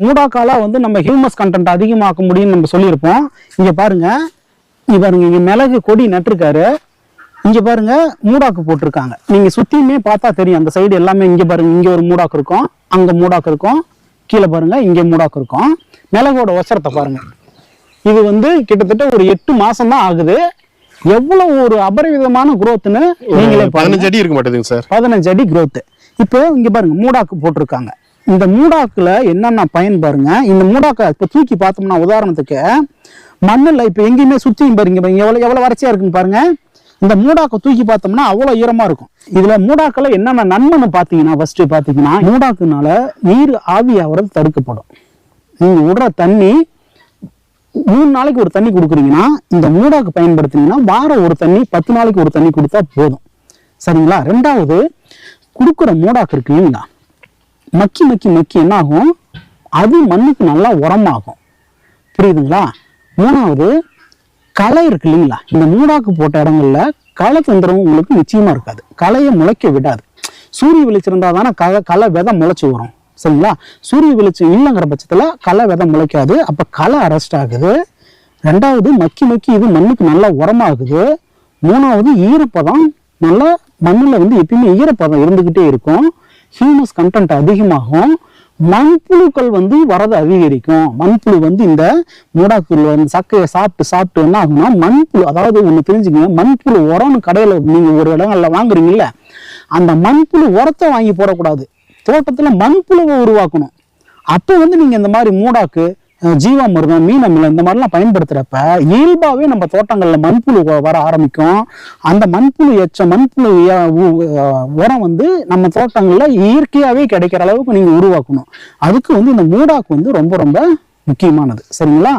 மூடாக்கால வந்து நம்ம humus content அதிகமாக்க முடியும்னு நம்ம சொல்லியிருப்போம். இங்க பாருங்க, இங்க மிளகு கொடி நட்டுருக்காரு. இங்க பாருங்க மூடாக்கு போட்டிருக்காங்க. நீங்க சுத்தியுமே பார்த்தா தெரியும், அந்த சைடு எல்லாமே. இங்க பாருங்க, இங்க ஒரு மூடாக்கு இருக்கும், அங்க மூடாக்கு இருக்கும், கீழே பாருங்க இங்க மூடாக்கு இருக்கும். மிளகோட ஒசரத்தை பாருங்க. இது வந்து கிட்டத்தட்ட ஒரு 8 மாசம் தான் ஆகுது. எவ்வளவு ஒரு அபரிவிதமான குரோத்னு நீங்களே 15 அடி இருக்க மாட்டேங்குது சார். 15 அடி குரோத். இப்போ இங்க பாருங்க மூடாக்கு போட்டிருக்காங்க. இந்த மூடாக்குல என்னென்ன பயன் பாருங்க. இந்த மூடாக்க இப்ப தூக்கி பார்த்தோம்னா உதாரணத்துக்கு மண்ணுல இப்ப எங்கேயுமே சுத்தியும் பாருங்க, எவ்வளவு வறட்சியா இருக்குன்னு பாருங்க. இந்த மூடாக்க தூக்கி பார்த்தோம்னா அவ்வளவு ஈரமா இருக்கும். இதுல மூடாக்கல என்னென்ன நன்மைன்னு பாத்தீங்கன்னா, ஃபர்ஸ்ட் பாத்தீங்கன்னா மூடாக்குனால நீர் ஆவியாகிறது தடுக்கப்படும். நீங்க விடுற தண்ணி 3 நாளைக்கு ஒரு தண்ணி கொடுக்குறீங்கன்னா, இந்த மூடாக்கு பயன்படுத்தினீங்கன்னா வாரம் ஒரு தண்ணி, 10 நாளைக்கு ஒரு தண்ணி கொடுத்தா போதும். சரிங்களா? ரெண்டாவது, கொடுக்குற மூடாக்கு இருக்கு இல்லைங்களா, மக்கி மக்கி மக்கி என்ன ஆகும், அது மண்ணுக்கு நல்லா உரமாகும். புரியுதுங்களா? மூணாவது, களை இருக்கு இல்லைங்களா, இந்த மூடாக்கு போட்ட இடங்கள்ல களை தொந்தரவு உங்களுக்கு நிச்சயமா இருக்காது. களையை முளைக்க விடாது. சூரிய வெளிச்சம் இருந்தா தானே களை விதை முளைச்சு வரும். சரிங்களா? சூரிய வெளிச்சம் இல்லைங்கிற பட்சத்துல களை விதை முளைக்காது. அப்ப களை அரெஸ்ட் ஆகுது. ரெண்டாவது, மக்கி மக்கி இது மண்ணுக்கு நல்லா உரமாகுது. மூணாவது, ஈரப்பதம் நல்லா மண்ணுல வந்து எப்பயுமே ஈரப்பதம் இருந்துகிட்டே இருக்கும். ஹியூமஸ் கண்டென்ட் அதிகமாகும். மண்புழுக்கள் வந்து வரது அதிகரிக்கும். மண்புழு வந்து இந்த மூடாக்குள்ள வந்து சக்கையை சாப்பிட்டு என்ன ஆகும்னா, மண்புழு, அதாவது ஒண்ணு தெரிஞ்சுக்கங்க, மண்புழு உரம்னு கடையில நீங்க ஒரு இடங்கள்ல வாங்குறீங்கல்ல, அந்த மண்புழு உரத்தை வாங்கி போடக்கூடாது. தோட்டத்துல மண்புழுவை உருவாக்கணும். அப்ப வந்து நீங்க இந்த மாதிரி மூடாக்கு, ஜீவாமிர்தம், மீனமிலம் இந்த மாதிரிலாம் பயன்படுத்துறப்ப இயல்பாவே நம்ம தோட்டங்கள்ல மண்புழு வர ஆரம்பிக்கும். அந்த மண்புழு உரம் வந்து நம்ம தோட்டங்கள்ல இயற்கையாவே கிடைக்கிற அளவுக்கு நீங்க உருவாக்கணும். அதுக்கு வந்து இந்த மூடாக்கு வந்து ரொம்ப ரொம்ப முக்கியமானது. சரிங்களா?